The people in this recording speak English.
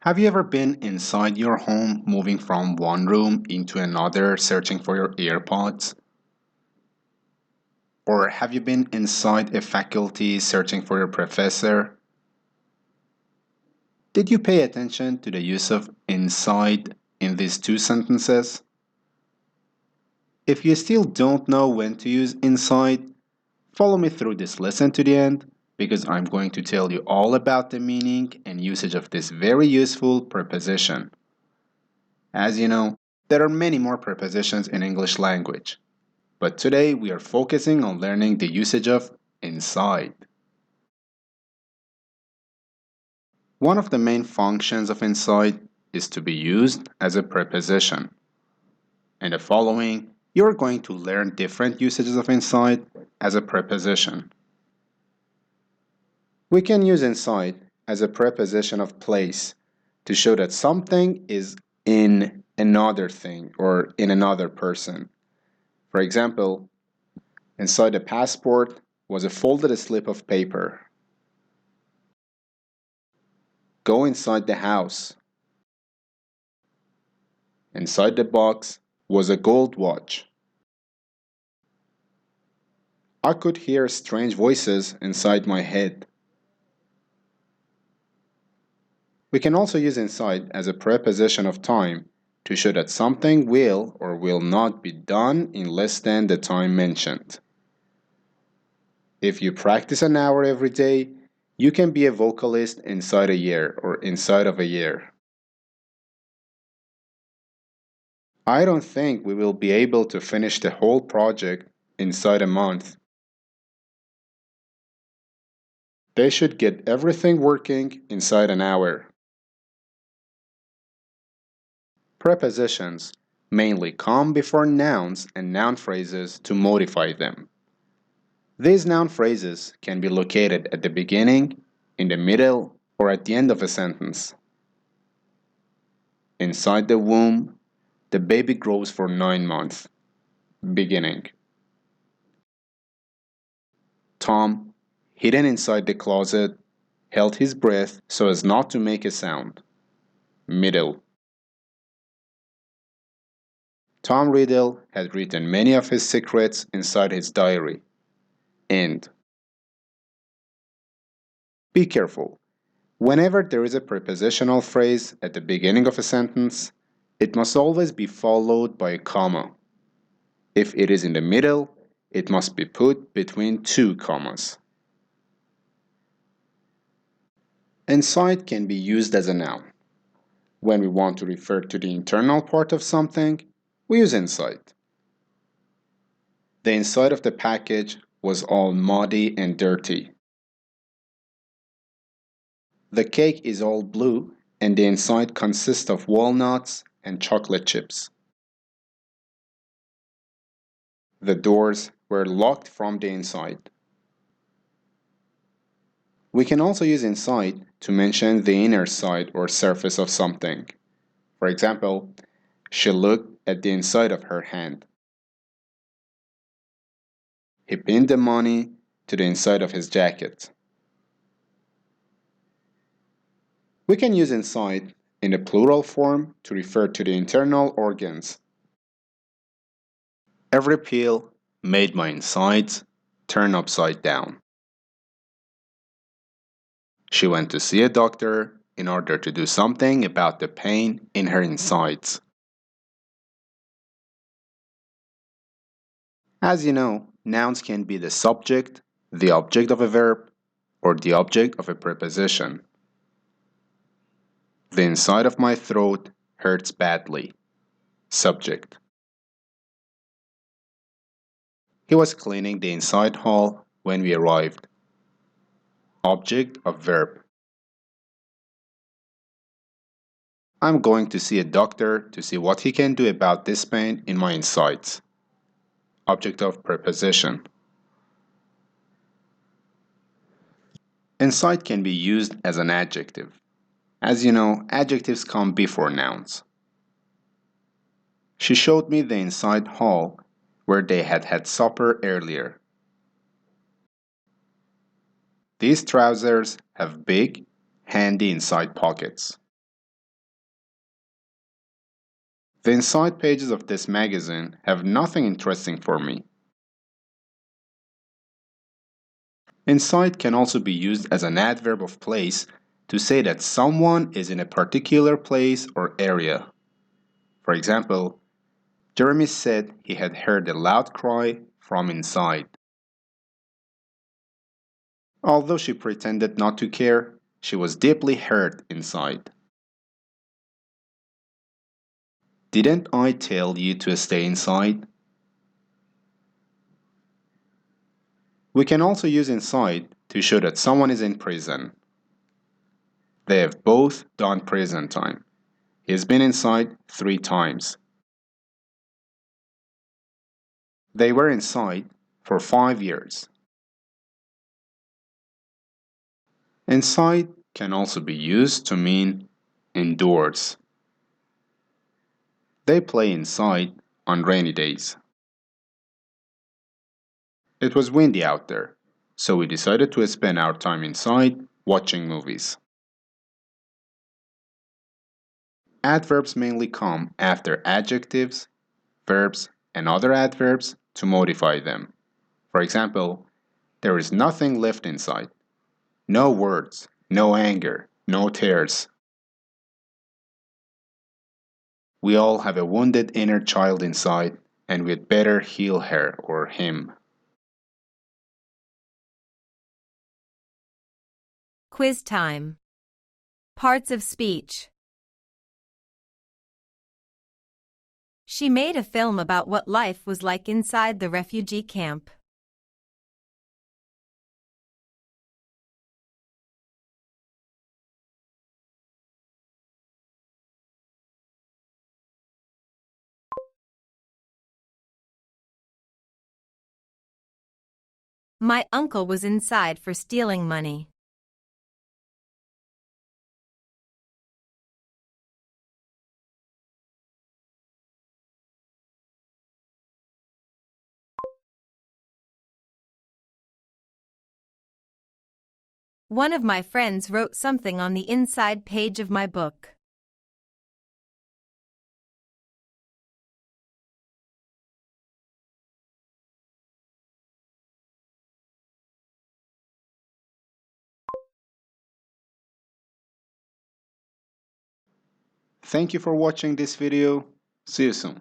Have you ever been inside your home, moving from one room into another, searching for your AirPods? Or have you been inside a faculty, searching for your professor? Did you pay attention to the use of inside in these two sentences? If you still don't know when to use inside, follow me through this lesson to the end, because I'm going to tell you all about the meaning and usage of this very useful preposition. As you know, there are many more prepositions in English language, but today we are focusing on learning the usage of inside. One of the main functions of inside is to be used as a preposition. In the following, you are going to learn different usages of inside as a preposition. We can use inside as a preposition of place to show that something is in another thing or in another person. For example, inside the passport was a folded slip of paper. Go inside the house. Inside the box was a gold watch. I could hear strange voices inside my head. We can also use inside as a preposition of time to show that something will or will not be done in less than the time mentioned. If you practice an hour every day, you can be a vocalist inside a year or inside of a year. I don't think we will be able to finish the whole project inside a month. They should get everything working inside an hour. Prepositions mainly come before nouns and noun phrases to modify them. These noun phrases can be located at the beginning, in the middle, or at the end of a sentence. Inside the womb, the baby grows for 9 months. Beginning. Tom, hidden inside the closet, held his breath so as not to make a sound. Middle. Tom Riddle had written many of his secrets inside his diary. End. Be careful. Whenever there is a prepositional phrase at the beginning of a sentence, it must always be followed by a comma. If it is in the middle, it must be put between two commas. Inside can be used as a noun. When we want to refer to the internal part of something, we use inside. The inside of the package was all muddy and dirty. The cake is all blue and the inside consists of walnuts and chocolate chips. The doors were locked from the inside. We can also use inside to mention the inner side or surface of something. For example, she looked at the inside of her hand. He pinned the money to the inside of his jacket. We can use inside in the plural form to refer to the internal organs. Every pill made my insides turn upside down. She went to see a doctor in order to do something about the pain in her insides. As you know, nouns can be the subject, the object of a verb, or the object of a preposition. The inside of my throat hurts badly. Subject. He was cleaning the inside hall when we arrived. Object of verb. I'm going to see a doctor to see what he can do about this pain in my insides. Object of preposition. Inside can be used as an adjective. As you know, adjectives come before nouns. She showed me the inside hall where they had had supper earlier. These trousers have big, handy inside pockets. The inside pages of this magazine have nothing interesting for me. Inside can also be used as an adverb of place to say that someone is in a particular place or area. For example, Jeremy said he had heard a loud cry from inside. Although she pretended not to care, she was deeply hurt inside. Didn't I tell you to stay inside? We can also use inside to show that someone is in prison. They have both done prison time. He has been inside 3 times. They were inside for 5 years. Inside can also be used to mean indoors. They play inside on rainy days. It was windy out there, so we decided to spend our time inside watching movies. Adverbs mainly come after adjectives, verbs, and other adverbs to modify them. For example, there is nothing left inside. No words, no anger, no tears. We all have a wounded inner child inside, and we'd better heal her or him. Quiz time. Parts of speech. She made a film about what life was like inside the refugee camp. My uncle was inside for stealing money. One of my friends wrote something on the inside page of my book. Thank you for watching this video. See you soon.